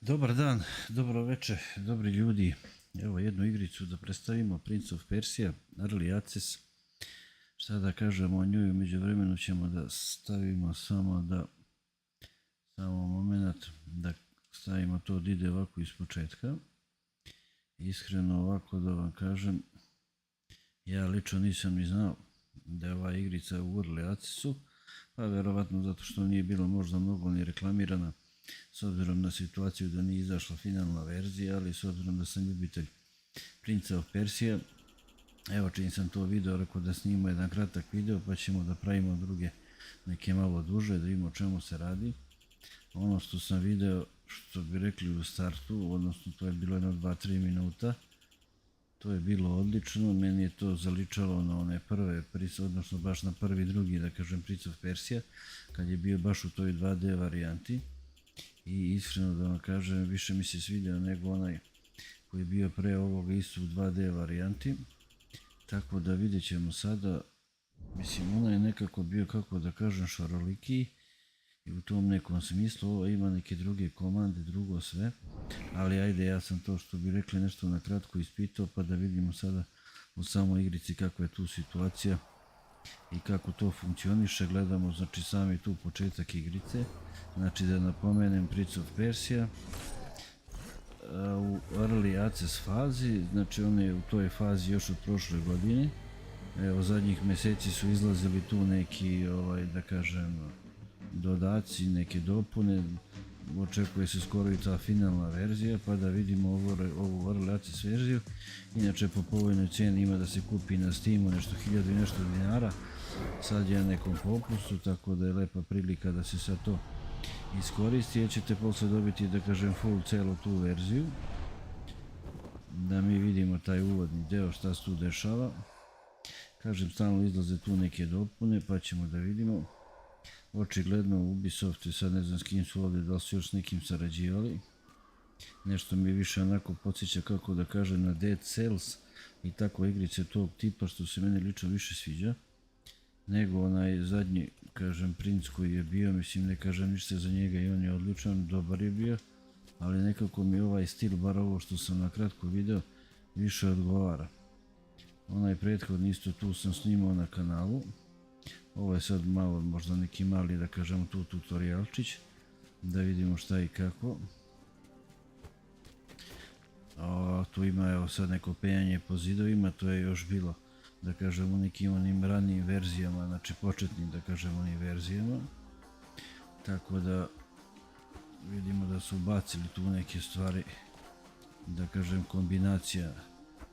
Dobar dan, dobro večer, dobri ljudi. Evo jednu igricu da predstavimo, Prince of Persia, Early Access. Šta da kažemo o njoj, među vremenu ćemo da stavimo samo moment da stavimo to da ide ovako iz početka. Iskreno ovako da vam kažem, ja lično nisam ni znao da je ova igrica u Early Accessu, pa verovatno zato što nije bilo možda mnogo ni reklamirana, s obzirom na situaciju da nije izašla finalna verzija, ali s obzirom da sam ljubitelj Prince of Persia, evo čim sam to video, rekao da snimamo jedan kratak video pa ćemo da pravimo druge neke malo duže, da vidimo o čemu se radi. Ono što sam video, što bi rekli u startu, odnosno to je bilo jedno 2-3 minuta, to je bilo odlično, meni je to zaličalo na one prve, odnosno baš na prvi drugi, da kažem, Prince of Persia, kad je bio baš u toj 2D varijanti. I iskreno da vam kažem, više mi se svidio nego onaj koji je bio pre ovoga isto u 2D varijanti. Tako da vidjet ćemo sada, mislim onaj je nekako bio, kako da kažem, šarolikiji i u tom nekom smislu. Ovo ima neke druge komande, drugo sve, ali ajde, ja sam to, što bi rekli, nešto na kratko ispitao, pa da vidimo sada u samoj igrici kakva je tu situacija i kako to funkcioniše. Gledamo znači sami tu početak igrice. Znači da napomenem, Prince of Persia u Early Access fazi, znači on je u toj fazi još od prošle godine. Evo zadnjih mjeseci su izlazili tu neki, da kažem, dodaci, neke dopune, očekuje se skoro i ta finalna verzija, pa da vidimo ovu Early Access verziju. Inače po povoljnoj cijeni ima da se kupi na Steamu nešto 1000 i nešto dinara, sad je na nekom popustu, tako da je lepa prilika da se sad to iskoristi, jer ćete posle dobiti, da kažem, full celu tu verziju, da mi vidimo taj uvodni deo šta se tu dešava. Kažem, stalno izlaze tu neke dopune, pa ćemo da vidimo. Očigledno Ubisoft, i sad ne znam s kim su ovdje, da li su još s nekim sarađivali. Nešto mi više onako podsjeća, kako da kažem, na Dead Cells i tako igrice tog tipa, što se meni lično više sviđa nego onaj zadnji, kažem, Prince koji je bio. Mislim, ne kažem ništa za njega i on je odličan, dobar je bio, ali nekako mi ovaj stil, bar ovo što sam na kratko video, više odgovara. Onaj prethodni isto tu sam snimao na kanalu, ovo je sad malo, možda neki mali, da kažem, tu tutorijalčić, da vidimo šta i kako. Tu ima evo sad neko penjanje po zidovima, to je još bilo, da kažem, u nekim onim ranijim verzijama, znači početnim, da kažem, onim verzijama. Tako da vidimo da su ubacili tu neke stvari, da kažem, kombinacija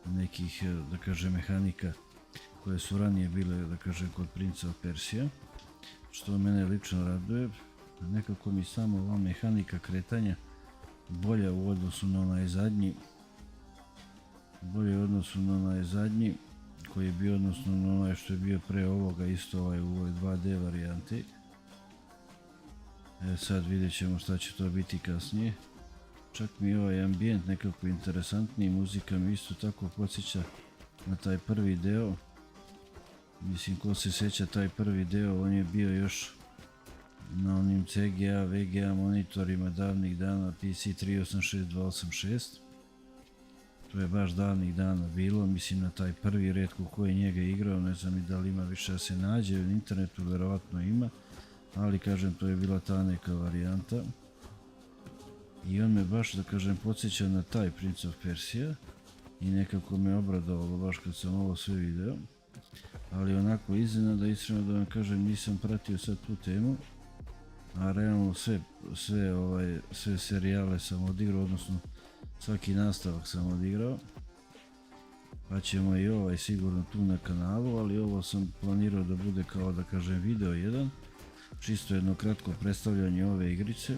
nekih, da kažem, mehanika koje su ranije bile, da kažem, kod Prince of Persia, što mene lično raduje. Nekako mi samo ova mehanika kretanja bolja u odnosu na onaj zadnji, koji je bio, odnosno na onaj što je bio pre ovoga, isto u ovoj 2D varijanti. Sad vidjet ćemo šta će to biti kasnije. Čak mi ovaj ambijent nekako interesantniji, muzika mi isto tako podsjeća na taj prvi deo. Mislim, ko se sjeća taj prvi deo, on je bio još na onim CGA, VGA monitorima davnih dana, PC 386, 286. To je baš davnih dana bilo, mislim na taj prvi, retko ko je njega igrao, ne znam i da li ima više da se nađe na internetu, verovatno ima, ali kažem, to je bila ta neka varijanta. I on me baš, da kažem, podsjeća na taj Prince of Persia i nekako me obradovalo baš kad sam ovo sve video. Ali onako iznenada, iskreno da vam kažem, nisam pratio sad tu temu, a realno sve serijale sam odigrao, odnosno svaki nastavak sam odigrao, pa ćemo i ovaj sigurno tu na kanalu, ali ovo sam planirao da bude kao, da kažem, video jedan, čisto jedno kratko predstavljanje ove igrice,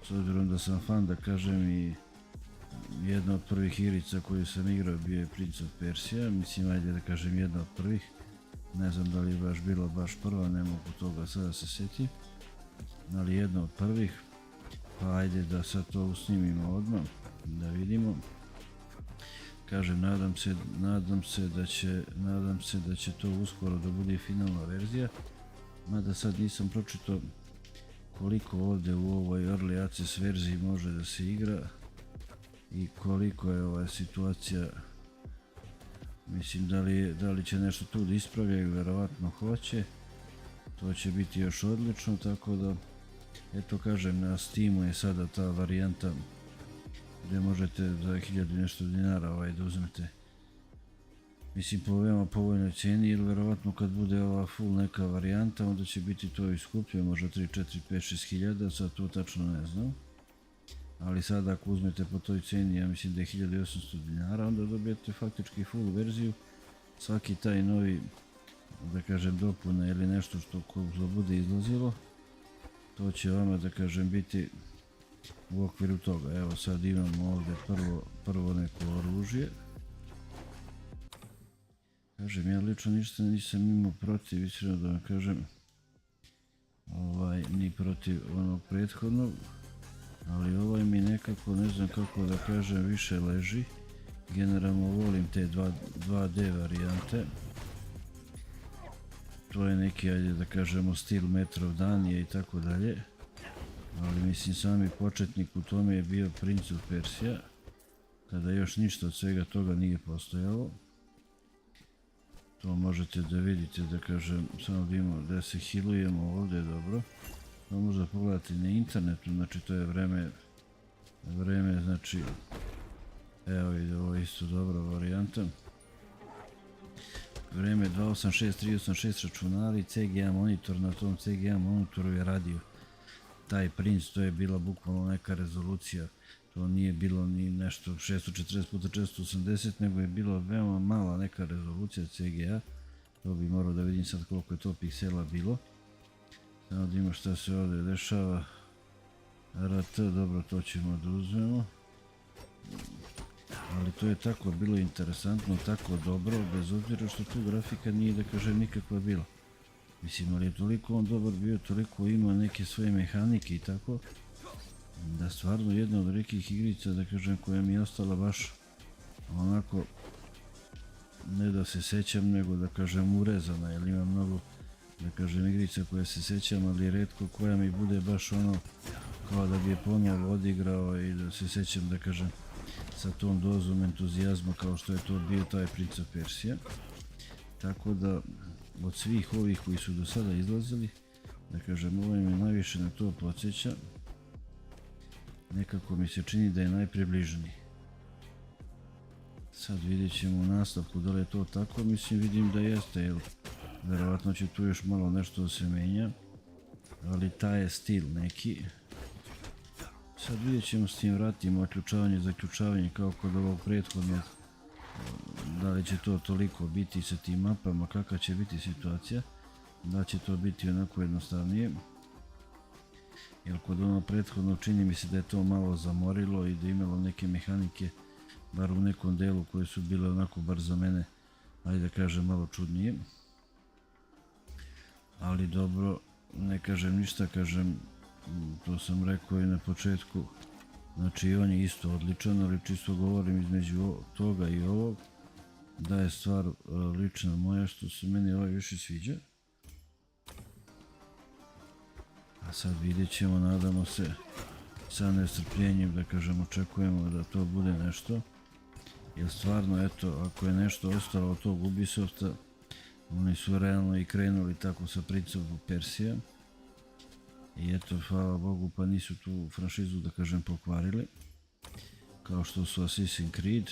s obzirom da sam fan, da kažem, i jedna od prvih igrica koju sam igrao bio je Prince of Persia, mislim, ajde da kažem jedna od prvih, ne znam da li je baš bila baš prva, ne mogu toga sada se sjetim, ali jedna od prvih, pa ajde da sad to usnimimo odmah, da vidimo. Kažem, nadam se da će to uskoro da bude finalna verzija, mada sad nisam pročitao koliko ovdje u ovoj Early Access verziji može da se igra i koliko je ova situacija. Mislim, da li će nešto tu da ispravljaju, verovatno hoće. To će biti još odlično, tako da, eto kažem, na Steamu je sada ta varijanta gdje možete za 1000 nešto dinara da uzmete. Mislim, po veoma povoljnoj cijeni, jer verovatno kad bude ova full neka varijanta, onda će biti to i skuplje, možda 3, 4, 5, 6 hiljada, sad to tačno ne znam. Ali sada ako uzmete po toj cijeni, ja mislim da je 1800 dinara, onda dobijete faktički full verziju. Svaki taj novi, da kažem, dopuna ili nešto što bude izlazilo, to će vama, da kažem, biti u okviru toga. Evo sad imamo ovdje prvo neko oružje. Kažem, ja lično ništa nisam imao protiv, iskreno da vam kažem, ni protiv onog prethodnog, ali ovaj mi nekako, ne znam kako da kažem, više leži. Generalno volim te 2D varijante. To je neki, ajde da kažemo, stil Metrov Danije i tako dalje. Ali mislim, sami početnik u tome je bio Prince of Persia, kada još ništa od svega toga nije postojalo. To možete da vidite, da kažem, samo da se healujemo ovdje, dobro. To možda pogledati na internetu, znači to je vreme, znači, evo ide, ovo je isto dobra varijanta. Vreme 286, 386 računari, CGA monitor, na tom CGA monitoru je radio taj Prince, to je bila bukvalno neka rezolucija. To nije bilo ni nešto 640x480, nego je bilo veoma mala neka rezolucija CGA. To bi morao da vidim sad koliko je to piksela bilo. Samo da ima šta se ovdje dešava. RT, dobro, to ćemo da uzmemo. Ali to je tako bilo interesantno, tako dobro, bez obzira što tu grafika nije, da kažem, nikakva bila. Mislim, ali je toliko on dobar bio, toliko ima neke svoje mehanike i tako, da stvarno jedna od rekih igrica, da kažem, koja mi je ostala baš onako, ne da se sećam, nego da kažem urezana, jer ima mnogo, da kažem, igrica koje se sećam, ali retko koja mi bude baš ono, kao da bi je ponovo odigrao i da se sećam, da kažem, sa tom dozom entuzijazma kao što je to bio taj Prince of Persia. Tako da, od svih ovih koji su do sada izlazili, da kažem, ovaj me najviše na to podsjeća. Nekako mi se čini da je najpribližniji. Sad vidjet ćemo u nastavku da li je to tako, mislim, vidim da jeste, jer verovatno će tu još malo nešto da se menja, ali taj je stil neki. Sad vidjet ćemo s tim vratima, otključavanje, zaključavanje kao kod ovog prethodnog, da li će to toliko biti sa tim mapama, kakva će biti situacija, da će to biti onako jednostavnije. Jer kod ono prethodno čini mi se da je to malo zamorilo i da je imalo neke mehanike, bar u nekom delu, koje su bile onako bar za mene, ajde da kažem, malo čudnije. Ali dobro, ne kažem ništa, kažem, to sam rekao i na početku, znači on je isto odličan, ali čisto govorim između toga i ovog, da je stvar lična moja, što se meni ovaj više sviđa. A sad vidjet ćemo, nadamo se, sa nestrpljenjem, da kažem, očekujemo da to bude nešto. Jer stvarno, eto, ako je nešto ostalo od tog Ubisofta, oni su realno i krenuli tako sa Prince of Persia. I eto, hvala Bogu, pa nisu tu franšizu, da kažem, pokvarili. Kao što su Assassin's Creed.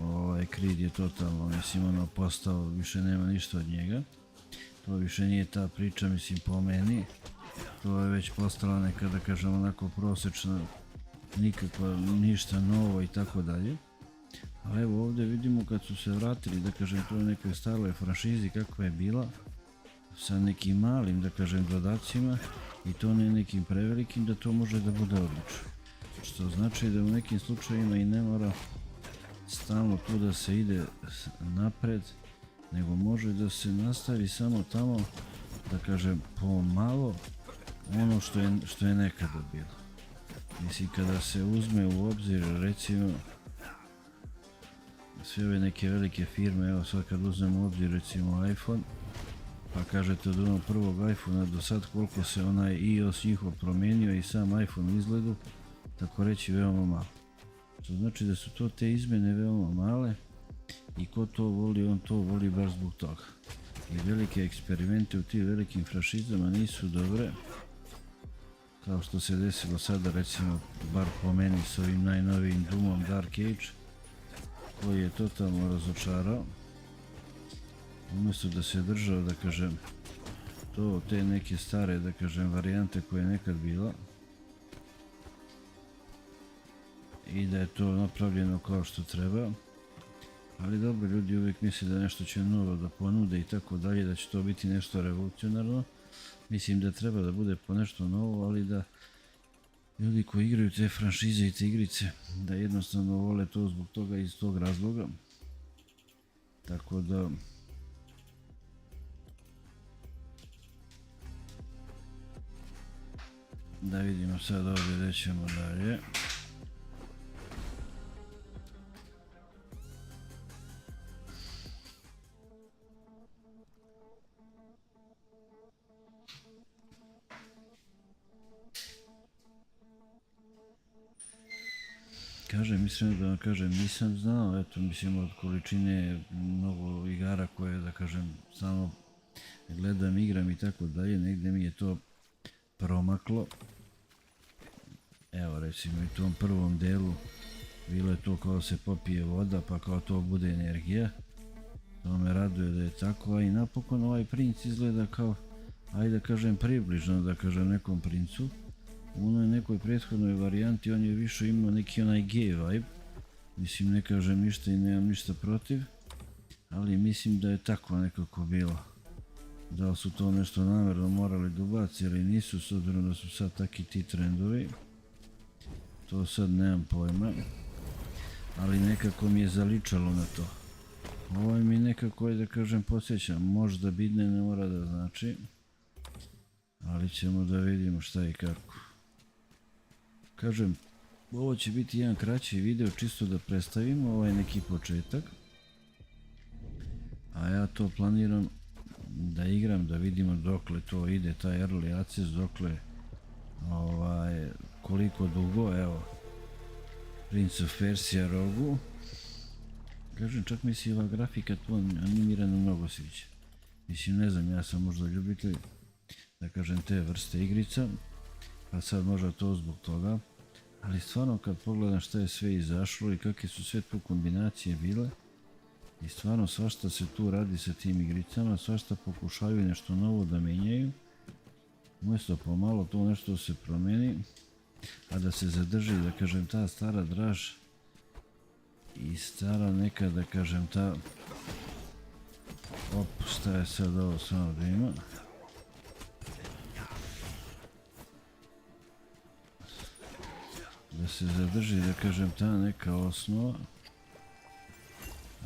Ovaj Creed je totalno, mislim, ono postao, više nema ništa od njega. To više nije ta priča, mislim, po meni. To je već postala neka, da kažem, onako prosječna, nikakva, ništa novo i tako dalje. Ali evo ovdje vidimo kad su se vratili, da kažem, to je nekoj staroj franšizi kakva je bila, sa nekim malim, da kažem, dodacima i to ne nekim prevelikim, da to može da bude odlično. Što znači da u nekim slučajima i ne mora stalno tu da se ide napred, nego može da se nastavi samo tamo, da kažem, pomalo ono što je nekada bilo. Mislim, kada se uzme u obzir, recimo, sve ove neke velike firme, evo sad kad uzmemo u obzir, recimo, iPhone, Pa kažete od onog prvog iPhone-a do sad koliko se onaj iOS njihov promijenio i sam iPhone izgledu, tako reći veoma malo. To znači da su to te izmjene veoma male i ko to voli, on to voli baš zbog toga. I velike eksperimente u tim velikim franšizama nisu dobre, kao što se desilo sada recimo, bar po meni s ovim najnovijim Doomom Dark Age, koji je totalno razočarao. Umjesto da se držao, da kažem, te neke stare, da kažem, varijante koje je nekad bila i da je to napravljeno kao što treba. Ali dobro, ljudi uvijek misle da nešto će novo da ponude i tako dalje, da će to biti nešto revolucionarno. Mislim da treba da bude po nešto novo, ali da ljudi koji igraju te franšize i te igrice, da jednostavno vole to zbog toga i iz tog razloga. Tako da vidimo sad ovdje gdje ćemo dalje. Kažem, mislim da vam kažem, nisam znao, eto, mislim od količine mnogo igara koje, da kažem, samo gledam, igram i tako dalje, negdje mi je to promaklo. Evo recimo i u tom prvom delu bilo je to kao se popije voda pa kao to bude energija. To me raduje da je tako, a i napokon ovaj princ izgleda kao, ajde da kažem približno, da kažem nekom princu. U onoj nekoj prethodnoj varijanti on je više imao neki onaj gay vibe. Mislim, ne kažem ništa i nemam ništa protiv, ali mislim da je tako nekako bilo. Da li su to nešto namjerno morali da ubaci ili nisu, s obzirom da su sad taki ti trendovi. To sad nemam pojma, ali nekako mi je zaličalo na to. Ovo mi nekako je, da kažem, podsjećam, možda bidne ne mora da znači, ali ćemo da vidimo šta i kako. Kažem, ovo će biti jedan kraći video čisto da predstavimo ovaj neki početak, a ja to planiram da igram, da vidimo dokle to ide, taj early access, dokle koliko dugo. Evo Prince of Persia Rogu. Kažem, čak mi se ova grafika tu animirana mnogo sviđa. Mislim, ne znam, ja sam možda ljubitelj, da kažem, te vrste igrica, pa sad možda to zbog toga, ali stvarno kad pogledam šta je sve izašlo i kakve su sve tu kombinacije bile, i stvarno svašta se tu radi sa tim igricama, svašta pokušaju nešto novo da menjaju, umjesto pomalo to nešto se promeni, a da se zadrži, da kažem, ta stara draž i stara neka, da kažem, ta... šta je sad ovo, samo da ima. Da se zadrži, da kažem, ta neka osnova.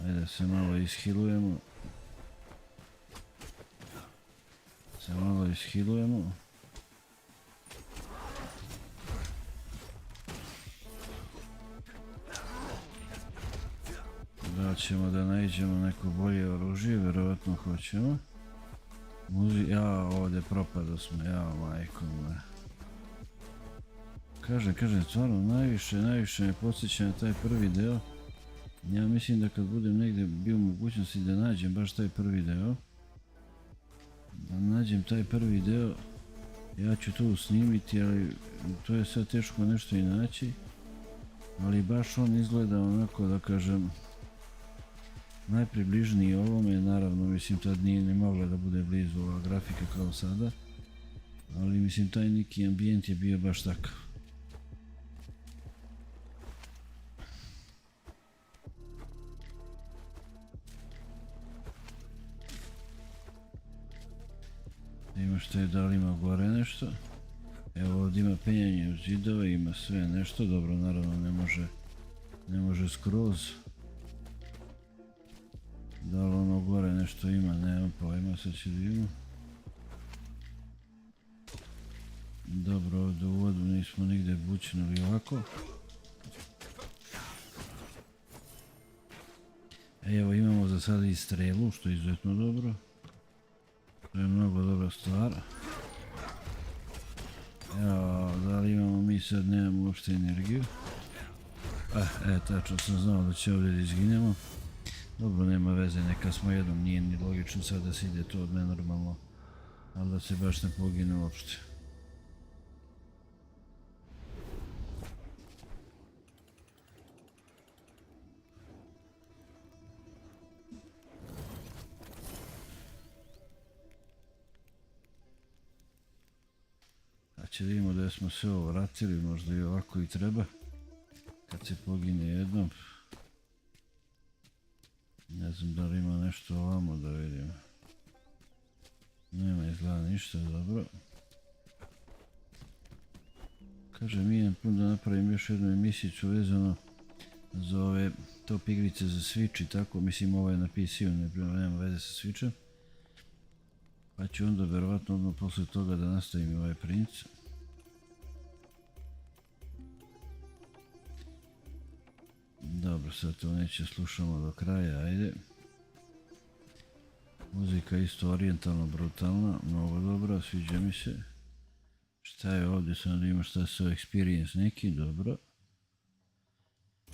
Ajde da se malo ishilujemo. Da ćemo da nađemo neko bolje oružje, vjerovatno hoćemo. Ovdje propado smo, majko moja. Kažem, stvarno najviše me podsjeća na taj prvi deo. Ja mislim da kad budem negdje bio u mogućnosti da nađem baš taj prvi deo, ja ću to snimiti, ali to je sad teško nešto i naći, ali baš on izgleda onako, da kažem, najpribližniji ovome. Naravno, mislim, tad nije ne mogla da bude blizu ova grafika kao sada, ali mislim taj neki ambijent je bio baš takav. Ima što je, da li ima gore nešto. Evo ovdje ima penjanje u zidove, ima sve nešto, dobro, naravno ne može skroz. Da li ono gore nešto ima, nemam pojma, sad će vidimo. Dobro, ovdje u vodu nismo nigdje bućnuli ovako. Evo imamo za sada i strelu, što je izuzetno dobro. To je mnogo dobra stvar. Evo, da li imamo mi sad, nemamo uopšte energiju. Tačno sam znao da će ovdje da izginemo. Dobro, nema veze, neka smo jednom, nije ni logično sad da se ide to od nenormalno. Ali da se baš ne pogine uopšte. Znači da vidimo da smo sve ovo vratili, možda i ovako i treba. Kad se pogine jednom. Ne znam da li ima nešto ovamo da vidim. Nema izgleda ništa, dobro. Kaže mi jedan put da napravim još jednu emisicu vezano za ove top igrice za Switch i tako, mislim ovo je na PC-u, nema veze sa Switchem. Pa ću onda verovatno odmah posle toga da nastavim ovaj princ. Dobro, sad to neće slušamo do kraja, ajde. Muzika isto orijentalno, brutalna, mnogo dobra, sviđa mi se. Šta je ovdje, sad ima šta su experience neki, dobro.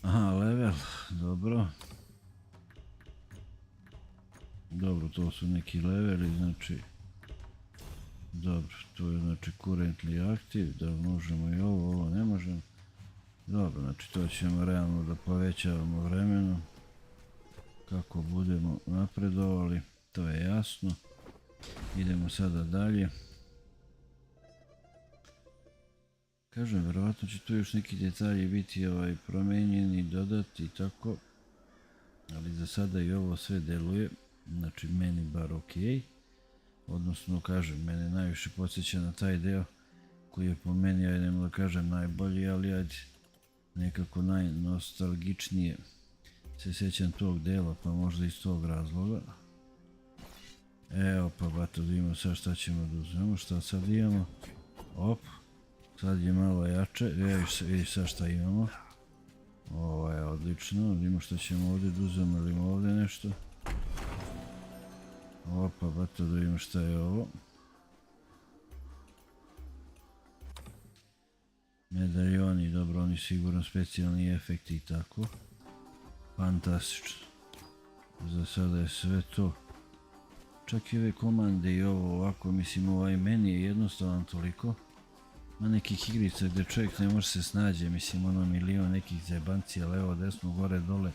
Aha, level, dobro. Dobro, to su neki leveli, znači... Dobro, to je znači currently active, da možemo i ovo ne možemo. Dobro, znači to ćemo realno da povećavamo vremenom. Kako budemo napredovali, to je jasno. Idemo sada dalje. Kažem, verovatno će tu još neki detalji biti promenjeni, dodati i tako. Ali za sada i ovo sve deluje, znači meni bar ok. Odnosno, kažem, mene najviše podsjeća na taj deo koji je po meni, ajde da kažem, najbolji, ali ajde, nekako najnostalgičnije se sjećam tog dela, pa možda iz tog razloga. Evo pa bato da imamo sad šta ćemo da uzmemo, šta sad imamo. Op, sad je malo jače, vidiš sad šta imamo. Ovo je odlično, vidimo šta ćemo ovdje da uzmemo, ili ima ovdje nešto. Opa, bato da vidimo šta je ovo. Medaljoni, dobro, oni sigurno specijalni efekti i tako. Fantastično. Za sada je sve to. Čak i ove komande i ovo ovako, mislim ovaj meni je jednostavan toliko. Ima nekih igrica gdje čovjek ne može se snađe, mislim ono milion nekih zajebancija, levo, desno, gore, dole.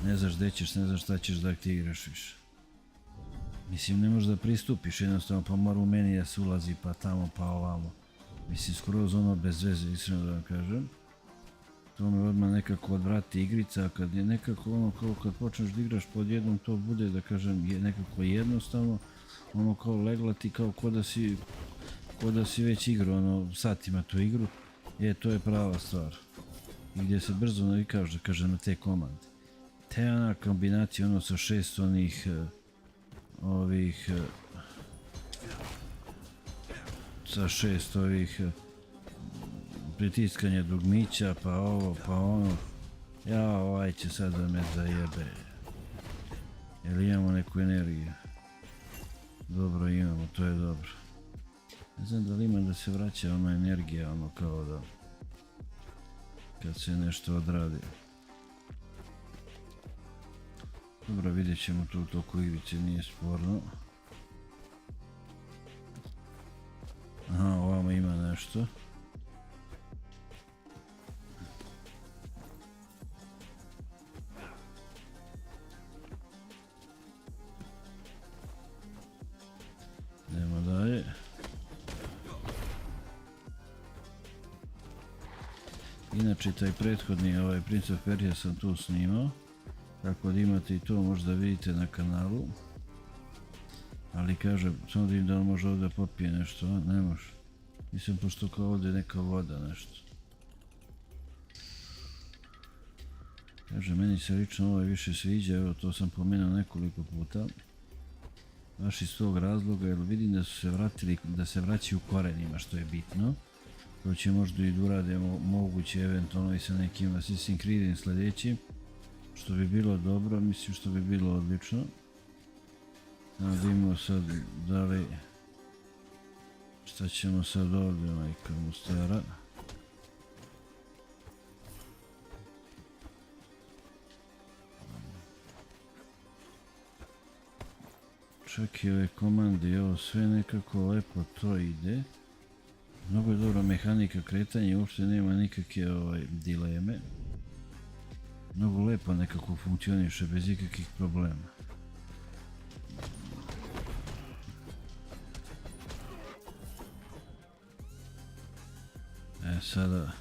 Ne znaš gdje ćeš, ne znaš šta ćeš da aktiviraš više. Mislim ne možeš da pristupiš jednostavno, pa mora u meni da se ulazi pa tamo pa ovamo. Mislim skroz ono bez veze, iskreno da vam kažem. To me odmah nekako odvrati igrica, a kad je nekako ono kao kad počneš da igraš pod jednom to bude da kažem nekako jednostavno. Ono kao legla ti kao ko da si već igrao ono satima tu igru. To je prava stvar. I gdje se brzo navikaš da kažem na te komande. Te ona kombinacija ono sa 6 onih sa 6 ovih pritiskanja dugmića, pa ovo, pa ono. Ovaj će sad da me zajebe. Jel imamo neku energiju? Dobro imamo, to je dobro. Ne znam da li ima da se vraća ona energija, ono kao da kad se nešto odradi. Dobro, vidjet ćemo tu u toku igrice, nije sporno. Aha, ovamo ima nešto. Idemo dalje. Inače, taj prethodni, ovaj Prince of Persia sam tu snimao. Tako da imate i to, možda vidite na kanalu. Ali kažem, samo da vidim da on može ovdje popije nešto, a? Ne može. Mislim, pošto kao ovdje neka voda, nešto. Kaže, meni se lično ovo više sviđa, evo to sam pomenuo nekoliko puta. Baš iz tog razloga, jer vidim da su se vratili, da se vraćaju korenima, što je bitno. To će možda i da urade moguće, eventualno i sa nekim Assassin's Creedom sljedećim. Što bi bilo dobro, mislim što bi bilo odlično. Vidimo sad da li... Šta ćemo sad ovdje, majka mu stara. Čak i ove komande, ovo sve nekako lepo to ide. Mnogo je dobra mehanika kretanja, uopšte nema nikakve dileme. Mnogo lepo nekako funkcioniše bez ikakvih problema. Sada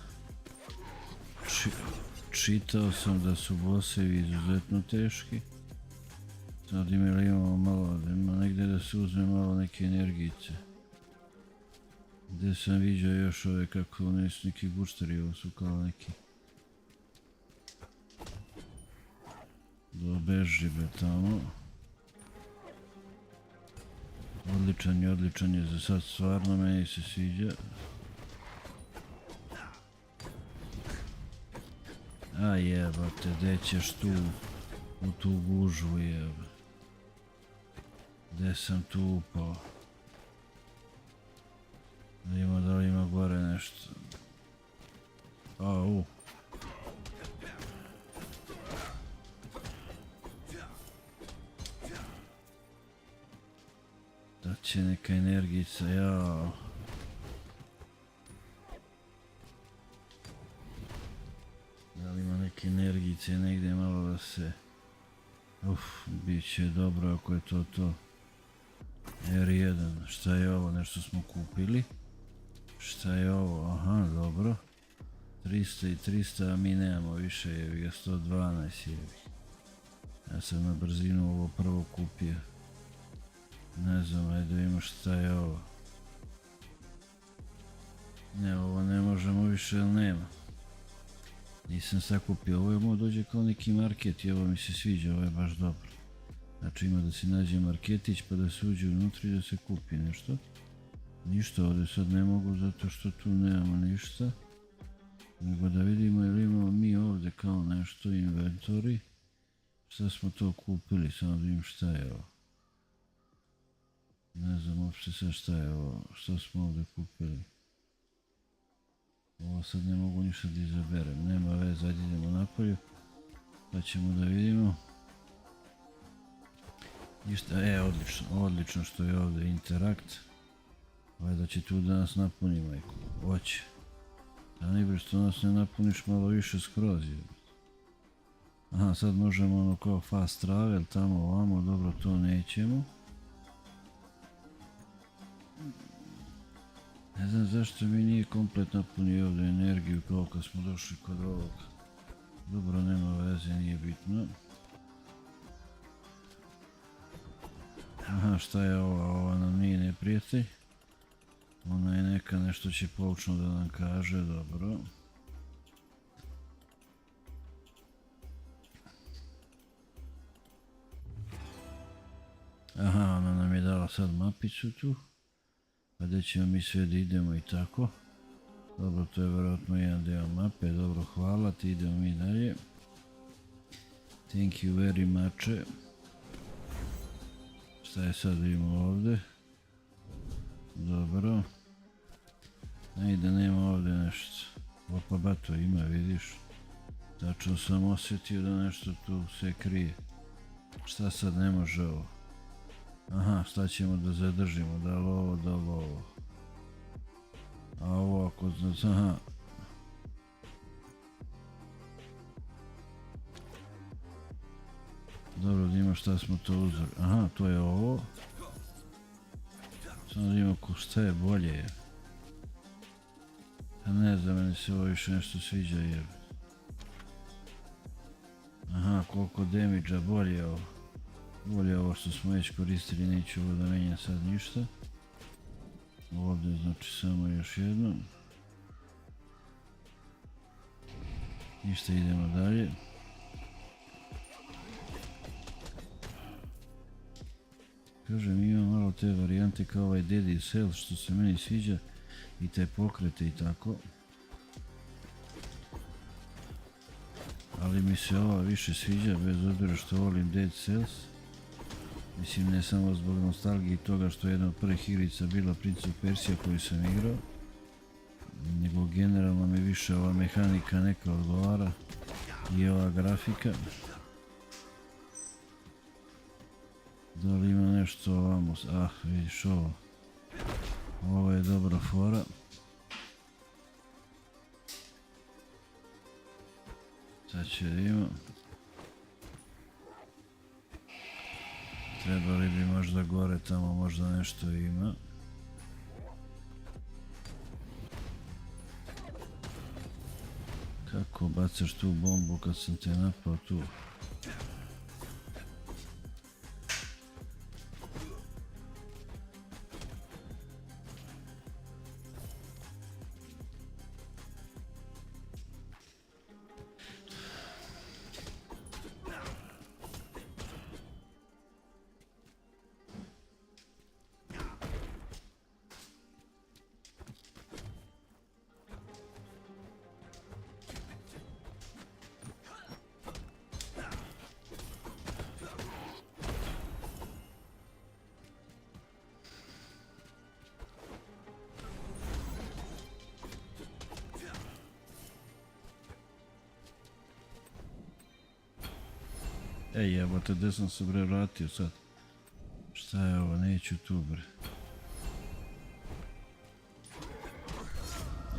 čitao sam da su bossevi izuzetno teški. Sad imamo malo, ima negdje da se uzme malo neke energijice. Gdje sam vidio još ove kako su neki gušteri, ovo su kao neki dobežive tamo. Odličan je za sad, stvarno meni se sviđa. A jebate, gdje ćeš tu u tu gužvu jebe? Gdje sam tu upao? Vidimo da li ima gore nešto. Au. Da će neka energijica, jao. Da li ima neke energijice negdje malo da se... bit će dobro ako je to. R1, šta je ovo, nešto smo kupili. Šta je ovo, aha, dobro. 300 i 300, a mi nemamo više, jevi ga 112 jevi. Ja sam na brzinu ovo prvo kupio. Ne znam, ajde vidimo šta je ovo. Ne, ovo ne možemo više, ali nema. Nisam sakupio, ovo je ovo dođe kao neki market i ovo mi se sviđa, ovo je baš dobro. Znači ima da se nađe marketić pa da se uđe unutra i da se kupi nešto. Ništa ovdje sad ne mogu zato što tu nemamo ništa. Nego da vidimo ili imamo mi ovdje kao nešto inventory. Šta smo to kupili, samo da vidim šta je ovo. Ne znam uopšte sad šta je ovo, šta smo ovdje kupili. Ovo sad ne mogu ništa da izaberem, nema veze, ajde idemo napolju. Pa ćemo da vidimo. Ništa, odlično što je ovdje interakt. Valjda će tu da nas napuni, majko. Hoće. Da ne što nas ne napuniš malo više skroz. Aha, sad možemo ono kao fast travel, tamo ovamo, dobro to nećemo. Ne znam zašto mi nije komplet napunio ovdje energiju kao kad smo došli kod ovog. Dobro, nema veze, nije bitno. Aha, šta je ovo? Ova nam nije neprijatelj. Ona je neka nešto će poučno da nam kaže, dobro. Aha, ona nam je dala sad mapicu tu. Pa gdje ćemo mi sve da idemo i tako. Dobro, to je vjerojatno jedan deo mape, dobro, hvala ti, idemo mi dalje. Thank you very much. Šta je sad, vidimo ovdje. Dobro. Ajde, nema ovdje nešto. Opa, bato ima, vidiš. Tačno sam osjetio da nešto tu se krije. Šta sad ne može ovo? Aha, šta ćemo da zadržimo, da li ovo, da li ovo. A ovo ako znači, aha. Dobro, da ima šta smo to uzeli. Aha, to je ovo. Samo da ima šta je bolje. A ne znam, meni se ovo više nešto sviđa jer... Aha, koliko damage-a bolje ovo. Bolje ovo što smo već koristili, neću ovo da menjam sad ništa. Ovdje znači samo još jedno. Ništa, idemo dalje. Kažem, ima malo te varijante kao ovaj Dead Cells što se meni sviđa i te pokrete i tako. Ali mi se ova više sviđa bez obzira što volim Dead Cells. Mislim, ne samo zbog nostalgije i toga što je jedna od prvih igrica bila Prince of Persia koju sam igrao, nego generalno mi više ova mehanika neka odgovara i ova grafika. Da li ima nešto ovamo? Ah, vidiš ovo. Ovo je dobra fora. Sad će da ima. Trebali bi možda gore, tamo možda nešto ima. Kako bacaš tu bombu kad sam te napao tu? Ej, jebote, gdje sam se bre vratio sad? Šta je ovo, neću tu bre.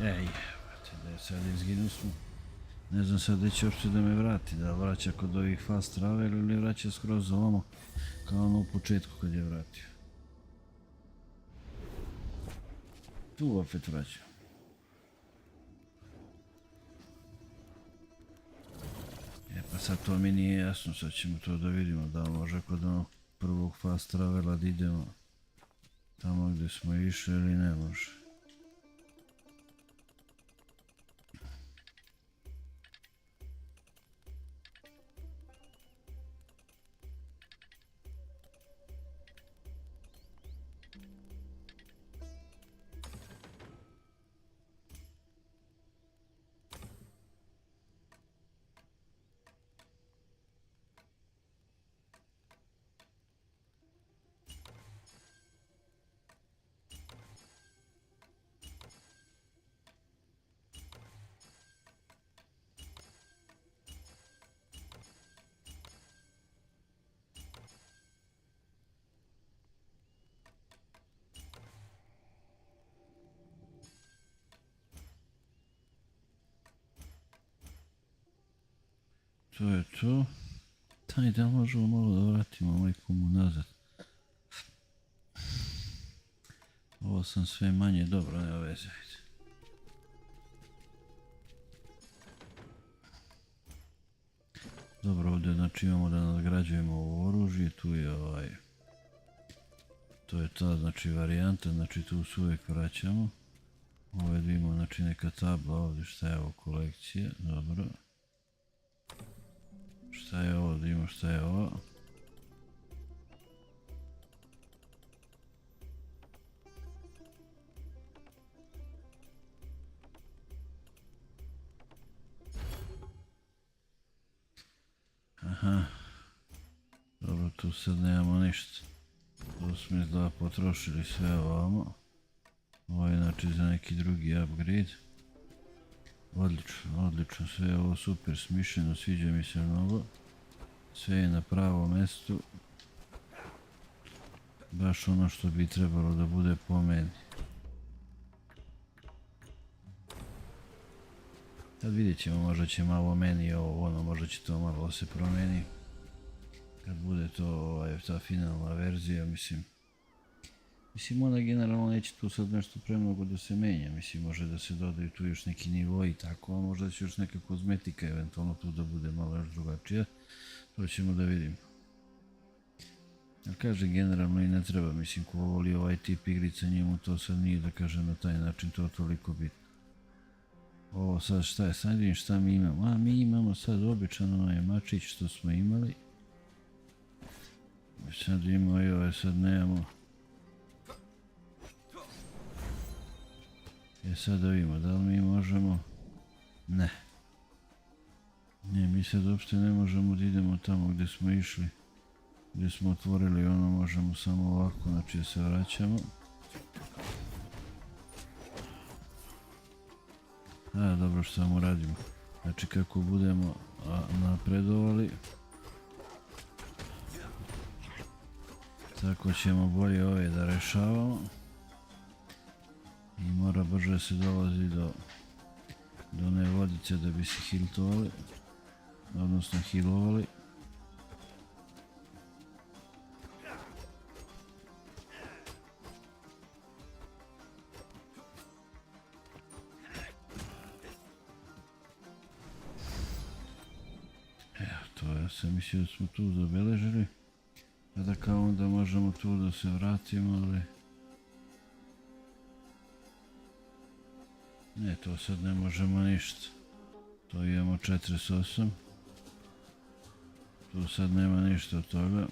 Ej, jebote, da je sad izginu smo. Ne znam sad gdje će uopće da me vrati, da vraća kod ovih fast travel ili vraća skroz ovamo, kao ono u početku kad je vratio. Tu opet vraća. Pa sad to mi nije jasno, sad ćemo to da vidimo, da može kod onog prvog fast travela da idemo tamo gdje smo išli ili ne može. To je to. Daj da možemo malo da vratimo majkomu nazad. Ovo sam sve manje dobro, ne veze. Dobro, ovdje znači imamo da nadgrađujemo ovo oružje, tu je to je ta znači varijanta, znači tu se uvijek vraćamo. Ovo je vidimo znači neka tabla ovdje, šta je ovo, kolekcija, dobro. Šta je ovo, da imamo šta je ovo. Aha. Dobro, tu sad nemamo ništa. Tu smo izgleda potrošili sve ovamo. Ovo je znači za neki drugi upgrade. Odlično, odlično, sve je ovo super smišljeno, sviđa mi se mnogo. Sve je na pravom mjestu. Baš ono što bi trebalo da bude po meni. Sad vidjet ćemo, možda će malo meni ovo, ono, možda će to malo se promeni. Kad bude to ta finalna verzija, mislim. Mislim, ona generalno neće tu sad nešto premnogo da se menja, mislim, može da se dodaju tu još neki nivo i tako, a možda će još neka kozmetika eventualno tu da bude malo još drugačija, to ćemo da vidimo. Ali kažem, generalno i ne treba, mislim, ko voli ovaj tip igrica, njemu to sad nije, da kažem, na taj način to toliko bitno. Ovo sad šta je, sad vidim šta mi imamo, a mi imamo sad običan onaj mačić što smo imali. Sad imamo i ove, sad nemamo. Sad da vidimo, da li mi možemo? Ne. Ne, mi sad uopšte ne možemo da idemo tamo gdje smo išli. gdje smo otvorili ono, možemo samo ovako, znači se vraćamo. Dobro, što samo radimo. Znači kako budemo napredovali, tako ćemo bolje ove da rešavamo. I mora brže se dolazi do one vodice da bi se hiltovali, odnosno hilovali. Ja sam mislio da smo tu zabeležili, a da kao onda možemo tu da se vratimo, ali... Ne, to sad ne možemo ništa. To imamo 48. Tu sad nema ništa od toga.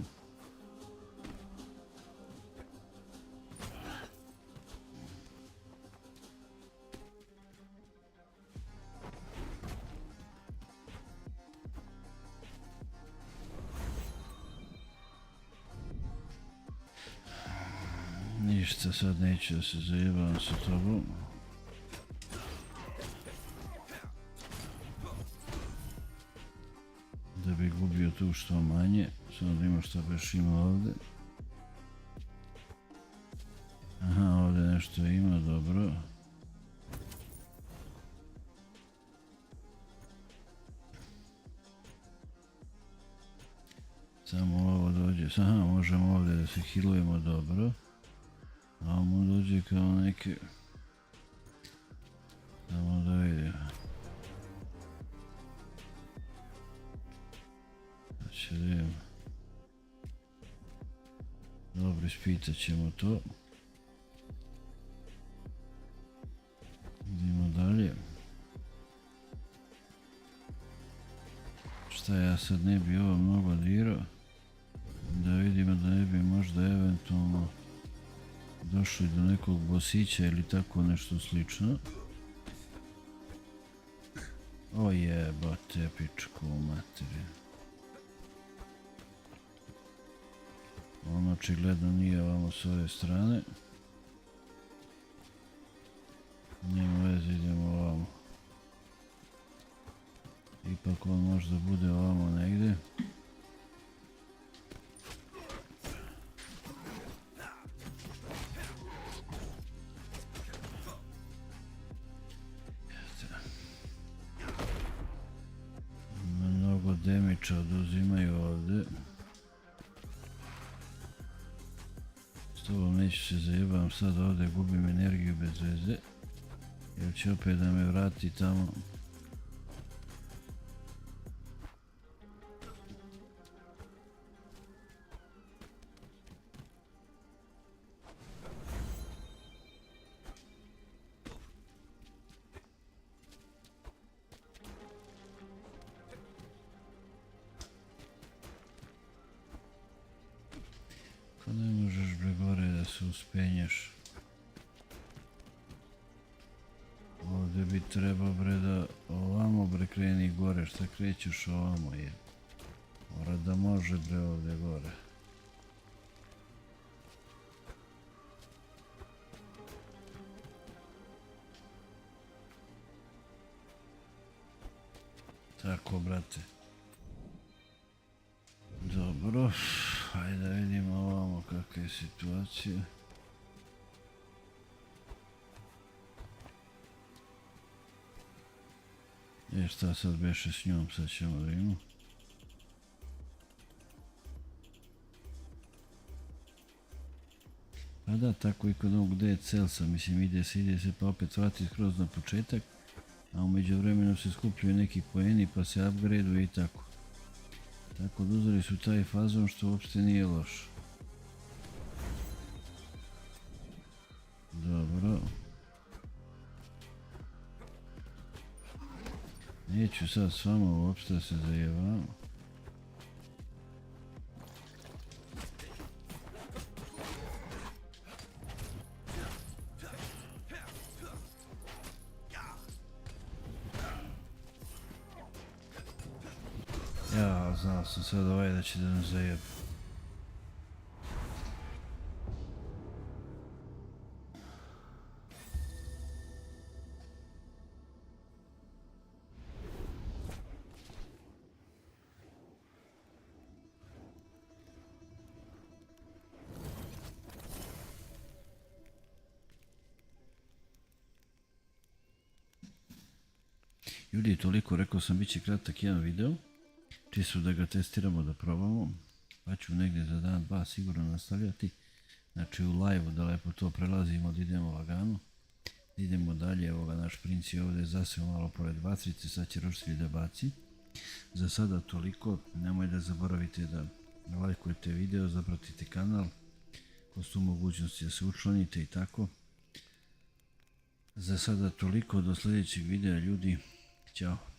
Ništa, sad neću da se zajebavam sa tobom. Da bi gubio tu što manje, samo da ima što baš ima ovdje. Aha, ovdje nešto ima, dobro. Samo ovo dođe, aha, možemo ovdje da se hilujemo, dobro. A ovo dođe kao neke... Samo da vidimo. Znači da vidimo. Dobro, ispitat ćemo to. Idemo dalje. Šta ja sad ne bi ovo mnogo dirao? Da vidimo da ne bi možda eventualno došli do nekog bosića ili tako nešto slično. O jebote, pičku materiju. On očigledno nije ovamo s ove strane. Nema veze, idemo ovamo. Ipak on možda bude ovamo negdje. Mnogo demiča oduzimaju ovdje. S tobom neću se zajebavam sad ovdje, gubim energiju bez veze. Jer će opet da me vrati tamo. Pa ne možeš bre gore da se uspenješ. Ovdje bi trebao bre da ovamo bre kreni gore, šta krećeš ovamo je. Mora da može bre ovdje gore. Tako brate. Dobro, hajde da vidimo ovamo kakva je situacija. Šta sad beše s njom, sad ćemo da vidimo. Pa da, tako i kod ovog Dead Cellsa, mislim ide se pa opet vrati skroz na početak, a umeđu vremenu se skupljaju neki poeni pa se upgradeuje i tako. Tako da uzeli su taj fazon što uopšte nije loš. Dobro. Neću sad s vama uopšte se zajevam. Ja, znao sam sad ovaj da će da nas zajeba. Ljudi, toliko, rekao sam, bit će kratak jedan video, čisto da ga testiramo, da probamo, pa ću negdje za dan, dva sigurno nastavljati. Znači u live-u da lepo to prelazimo, da idemo lagano, da idemo dalje. Evo naš princ je ovdje zaseo malo pored vatrice, sad će roštilj da baci. Za sada toliko, nemoj da zaboravite da lajkujete video, zapratite kanal, ko su mogućnosti da se učlanite i tako. Za sada toliko, do sljedećeg videa ljudi, ćao.